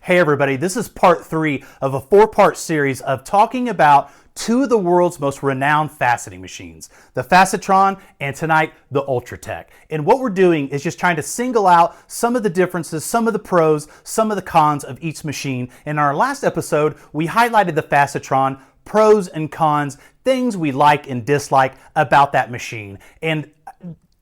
Hey everybody, this is part 3 of a 4-part series of talking about two of the world's most renowned faceting machines, the FACERON and tonight the Ultratech. And what we're doing is just trying to single out some of the differences, some of the pros, some of the cons of each machine. In our last episode, we highlighted the FACERON, pros and cons, things we like and dislike about that machine. And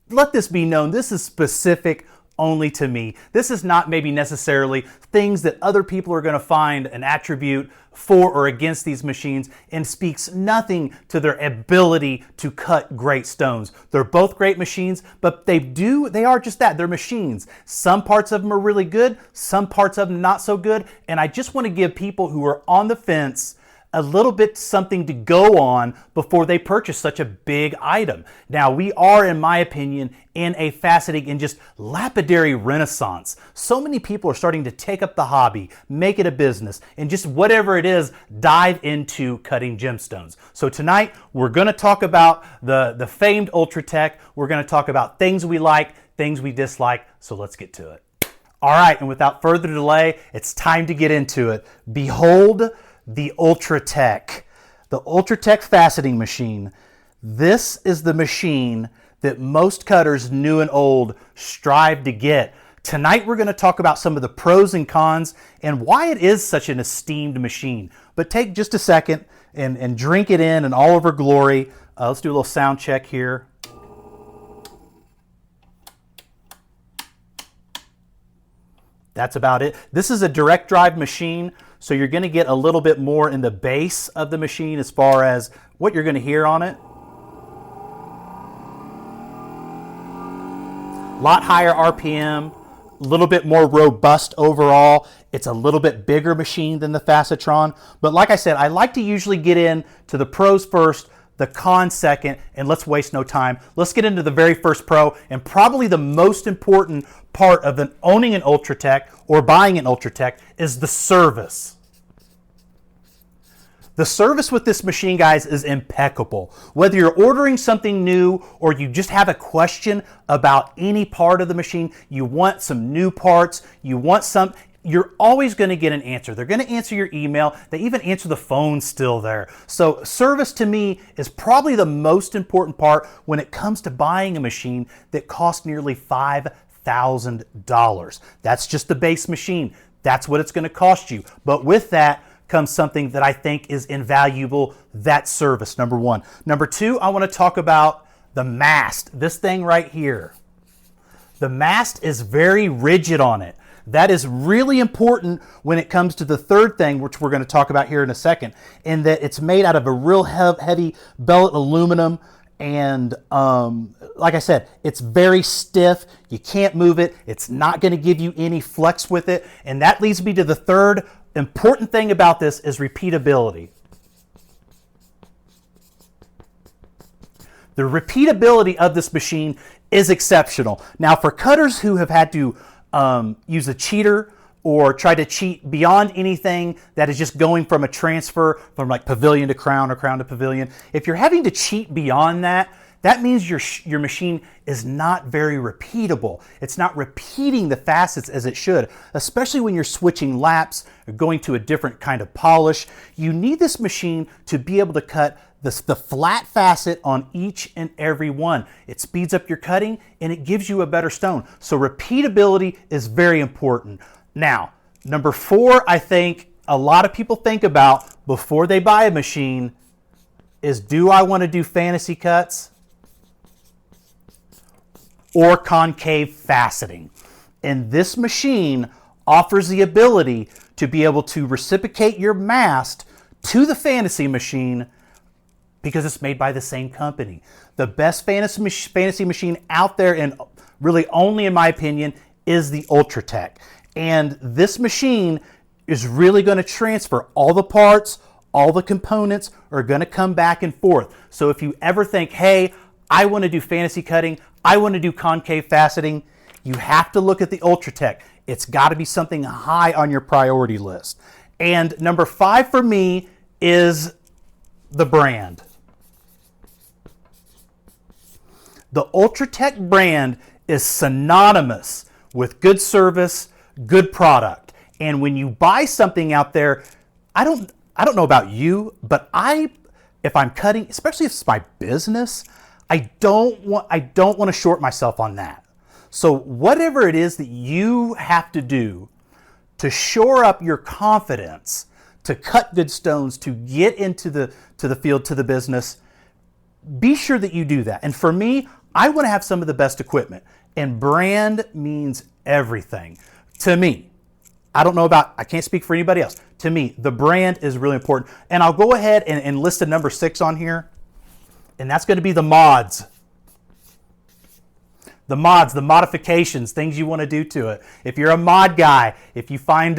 let this be known, this is specific only to me. This is not maybe necessarily things that other people are going to find an attribute for or against these machines, and speaks nothing to their ability to cut great stones. They're both great machines, but they are just that. They're machines. Some parts of them are really good, some parts of them not so good, and I just want to give people who are on the fence a little bit something to go on before they purchase such a big item. Now, we are, in my opinion, in a faceting and just lapidary renaissance. So many people are starting to take up the hobby, make it a business, and just whatever it is, dive into cutting gemstones. So tonight, we're going to talk about the famed Ultratech. We're going to talk about things we like, things we dislike. So let's get to it. All right, and without further delay, it's time to get into it. Behold the Ultratech, the Ultratech faceting machine. This is the machine that most cutters, new and old, strive to get. Tonight we're going to talk about some of the pros and cons and why it is such an esteemed machine. But take just a second and drink it in all of her glory. Let's do a little sound check here. That's about it. This is a direct drive machine, so you're going to get a little bit more in the base of the machine as far as what you're going to hear on it. A lot higher RPM, a little bit more robust overall. It's a little bit bigger machine than the FACERON, but like I said, I like to usually get into the pros first, the cons second, and let's waste no time. Let's get into the very first pro, and probably the most important part of owning an Ultratech or buying an Ultratech is the service. The service with this machine, guys, is impeccable. Whether you're ordering something new or you just have a question about any part of the machine, you want some new parts, you're always going to get an answer. They're going to answer your email. They even answer the phone still there. So service to me is probably the most important part when it comes to buying a machine that costs nearly $5,000. That's just the base machine. That's what it's going to cost you. But with that comes something that I think is invaluable, that service, number one. Number two, I want to talk about the mast, this thing right here. The mast is very rigid on it. That is really important when it comes to the third thing, which we're going to talk about here in a second, in that it's made out of a real heavy billet aluminum. And like I said, it's very stiff. You can't move it. It's not going to give you any flex with it. And that leads me to the third important thing about this is repeatability. The repeatability of this machine is exceptional. Now, for cutters who have had to use a cheater or try to cheat beyond anything that is just going from a transfer from like pavilion to crown or crown to pavilion, if you're having to cheat beyond that, that means your machine is not very repeatable. It's not repeating the facets as it should, especially when you're switching laps or going to a different kind of polish. You need this machine to be able to cut the flat facet on each and every one. It speeds up your cutting and it gives you a better stone. So repeatability is very important. Now, number 4, I think a lot of people think about before they buy a machine is, do I want to do fantasy cuts or concave faceting? And this machine offers the ability to be able to reciprocate your mast to the fantasy machine because it's made by the same company. The best fantasy machine out there, and really only in my opinion, is the Ultratech. And this machine is really going to transfer all the parts, all the components are going to come back and forth. So if you ever think, hey, I want to do fantasy cutting, I want to do concave faceting, you have to look at the Ultratech. It's got to be something high on your priority list. And number 5 for me is the brand. The Ultratech brand is synonymous with good service, good product. And when you buy something out there, I don't know about you, but if I'm cutting, especially if it's my business, I don't want to short myself on that. So whatever it is that you have to do to shore up your confidence, to cut good stones, to get into the field, to the business, be sure that you do that. And for me, I want to have some of the best equipment, and brand means everything to me. I can't speak for anybody else. To me, the brand is really important. And I'll go ahead and list a number 6 on here, and that's going to be the mods. The mods, the modifications, things you want to do to it. If you're a mod guy, if you find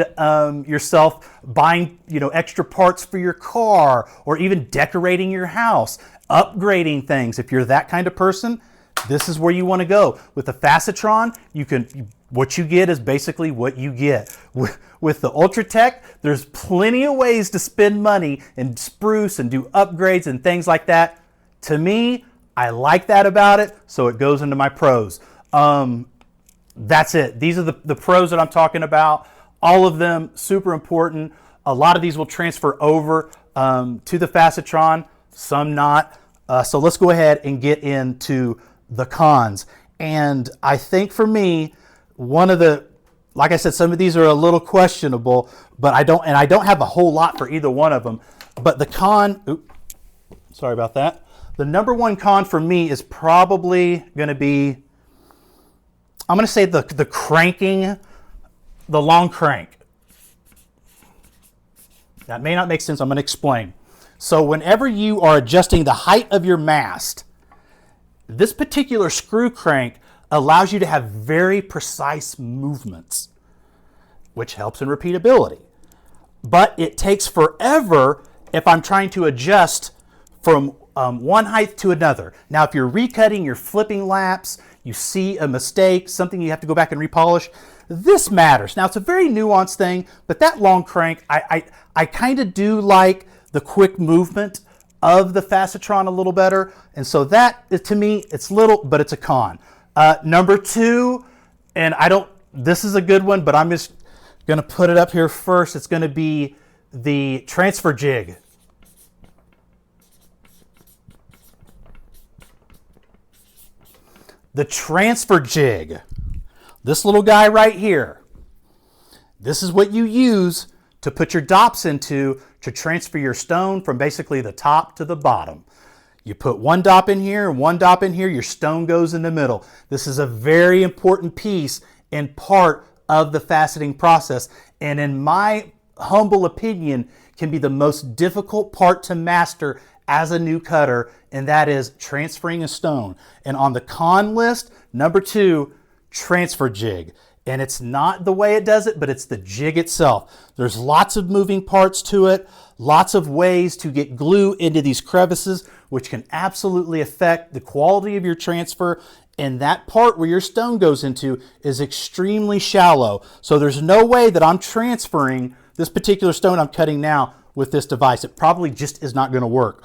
yourself buying, extra parts for your car, or even decorating your house, upgrading things, if you're that kind of person, this is where you want to go. With the FACERON, what you get is basically what you get. With the Ultratech, there's plenty of ways to spend money and spruce and do upgrades and things like that. To me, I like that about it, so it goes into my pros. That's it. These are the pros that I'm talking about. All of them super important. A lot of these will transfer over to the FACERON, some not. So let's go ahead and get into the cons. And I think for me, like I said, some of these are a little questionable, but I don't have a whole lot for either one of them. But the con, sorry about that. The number one con for me is probably going to be, I'm going to say the cranking, the long crank. That may not make sense. I'm going to explain. So whenever you are adjusting the height of your mast, this particular screw crank allows you to have very precise movements, which helps in repeatability. But it takes forever if I'm trying to adjust from one height to another. Now, if you're recutting, you're flipping laps, you see a mistake, something you have to go back and repolish, this matters. Now, it's a very nuanced thing, but that long crank, I kind of do like the quick movement of the FACERON a little better. And so that, to me, it's little, but it's a con. Number 2, and this is a good one, but I'm just going to put it up here first. It's going to be the transfer jig. The transfer jig, this little guy right here, this is what you use to put your dops into to transfer your stone from basically the top to the bottom. You put one dop in here and one dop in here, your stone goes in the middle. This is a very important piece and part of the faceting process, and in my humble opinion, can be the most difficult part to master as a new cutter, and that is transferring a stone. And on the con list, number 2, transfer jig. And it's not the way it does it, but it's the jig itself. There's lots of moving parts to it, lots of ways to get glue into these crevices, which can absolutely affect the quality of your transfer. And that part where your stone goes into is extremely shallow. So there's no way that I'm transferring this particular stone I'm cutting now with this device. It probably just is not going to work.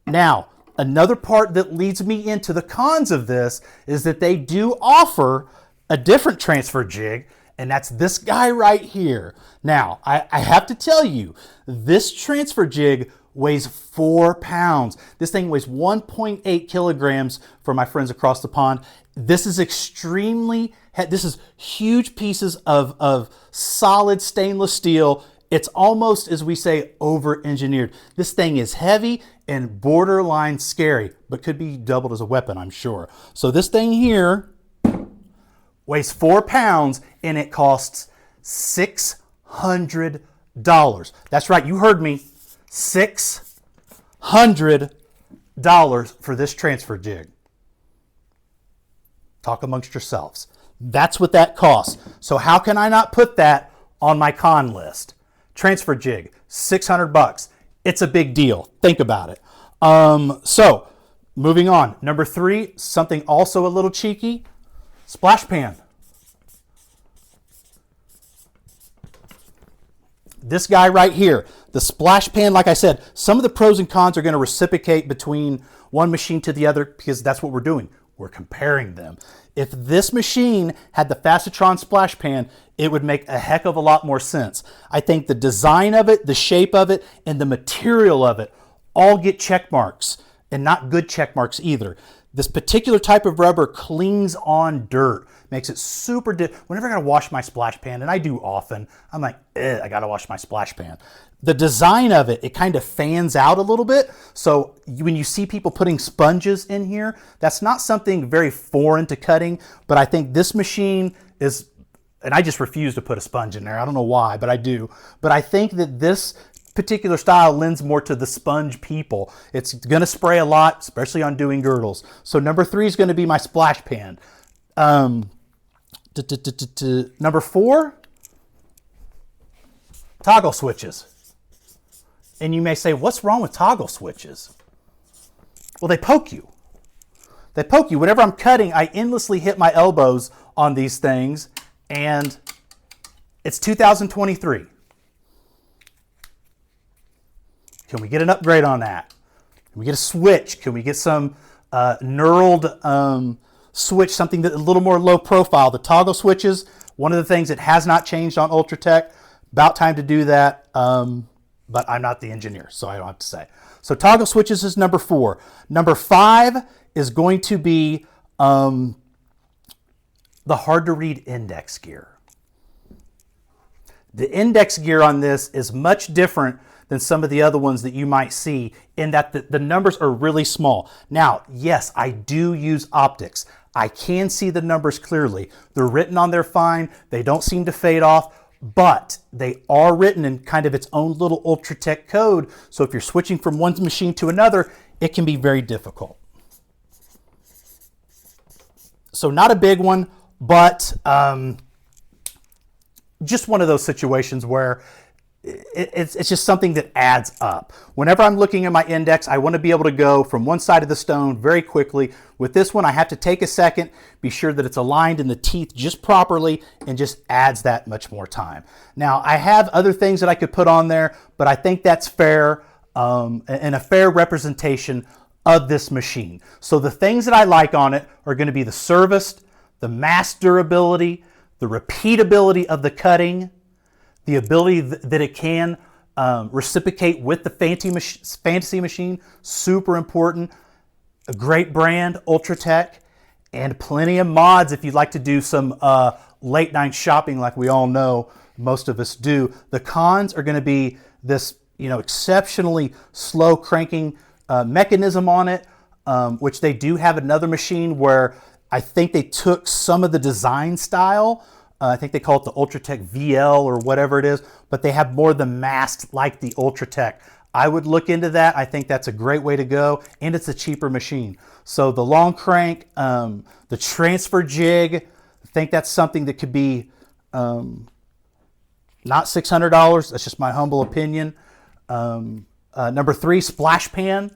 Now, another part that leads me into the cons of this is that they do offer a different transfer jig, and that's this guy right here. Now, I have to tell you, this transfer jig weighs 4 pounds. This thing weighs 1.8 kilograms for my friends across the pond. This is this is huge pieces of solid stainless steel. It's almost, as we say, over-engineered. This thing is heavy and borderline scary, but could be doubled as a weapon, I'm sure. So this thing here weighs 4 pounds, and it costs $600. That's right, you heard me. $600 for this transfer jig. Talk amongst yourselves. That's what that costs. So how can I not put that on my con list? Transfer jig, $600. It's a big deal. Think about it. So moving on. Number 3, something also a little cheeky, splash pan. This guy right here, the splash pan, like I said, some of the pros and cons are going to reciprocate between one machine to the other because that's what we're doing. We're comparing them. If this machine had the FACERON splash pan, it would make a heck of a lot more sense. I think the design of it, the shape of it, and the material of it all get check marks, and not good check marks either. This particular type of rubber clings on dirt, makes it super whenever I gotta wash my splash pan, and I do often, I'm like, I gotta wash my splash pan. The design of it, it kind of fans out a little bit. So when you see people putting sponges in here, that's not something very foreign to cutting, but I think this machine is, and I just refuse to put a sponge in there. I don't know why, but I do. But I think that this particular style lends more to the sponge people. It's gonna spray a lot, especially on doing girdles. So number 3 is gonna be my splash pan. Number 4, toggle switches. And you may say, what's wrong with toggle switches? Well, they poke you. They poke you. Whenever I'm cutting, I endlessly hit my elbows on these things, and it's 2023. Can we get an upgrade on that? Can we get a switch? Can we get some knurled switch, something that a little more low profile? The toggle switches, one of the things that has not changed on Ultratech. About time to do that, but I'm not the engineer, so I don't have to say. So toggle switches is number 4. Number 5 is going to be the hard to read index gear. The index gear on this is much different than some of the other ones that you might see, in that the numbers are really small. Now, yes, I do use optics. I can see the numbers clearly. They're written on there fine. They don't seem to fade off, but they are written in kind of its own little Ultratech code. So if you're switching from one machine to another, it can be very difficult. So not a big one, but just one of those situations where it's just something that adds up. Whenever I'm looking at my index, I want to be able to go from one side of the stone very quickly. With this one, I have to take a second, be sure that it's aligned in the teeth just properly, and just adds that much more time. Now, I have other things that I could put on there, but I think that's fair and a fair representation of this machine. So the things that I like on it are going to be the service, the mass durability, the repeatability of the cutting, the ability that it can reciprocate with the fantasy machine, super important. A great brand, Ultratech, and plenty of mods if you'd like to do some late night shopping like we all know most of us do. The cons are going to be this, exceptionally slow cranking mechanism on it, which they do have another machine where I think they took some of the design style. I think they call it the Ultratech VL or whatever it is, but they have more of the mast like the Ultratech. I would look into that. I think that's a great way to go, and it's a cheaper machine. So the long crank, the transfer jig, I think that's something that could be not $600. That's just my humble opinion. Number 3, splash pan.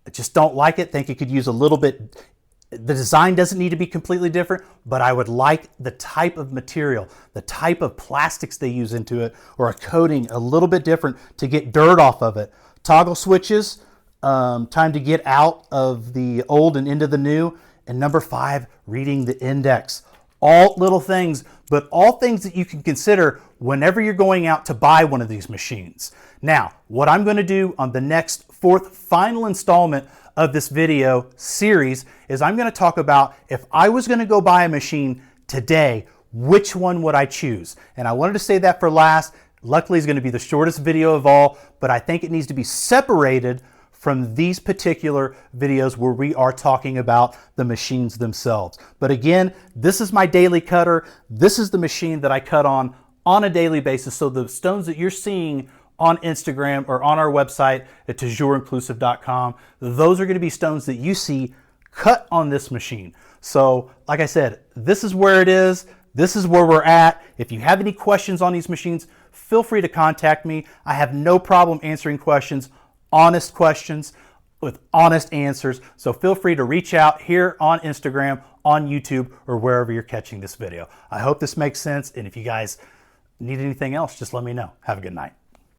I just don't like it. Think it could use a little bit. The design doesn't need to be completely different, but I would like the type of material, the type of plastics they use into it, or a coating a little bit different to get dirt off of it. Toggle switches, time to get out of the old and into the new. And number 5, reading the index. All little things, but all things that you can consider whenever you're going out to buy one of these machines. Now, what I'm going to do on the next 4th final installment of this video series is I'm going to talk about, if I was going to go buy a machine today, which one would I choose? And I wanted to say that for last. Luckily, it's going to be the shortest video of all, but I think it needs to be separated from these particular videos where we are talking about the machines themselves. But again, this is my daily cutter. This is the machine that I cut on a daily basis. So the stones that you're seeing on Instagram or on our website at TejourInclusive.com, those are going to be stones that you see cut on this machine. So like I said, this is where it is. This is where we're at. If you have any questions on these machines, feel free to contact me. I have no problem answering questions, honest questions with honest answers. So feel free to reach out here on Instagram, on YouTube, or wherever you're catching this video. I hope this makes sense. And if you guys need anything else, just let me know. Have a good night.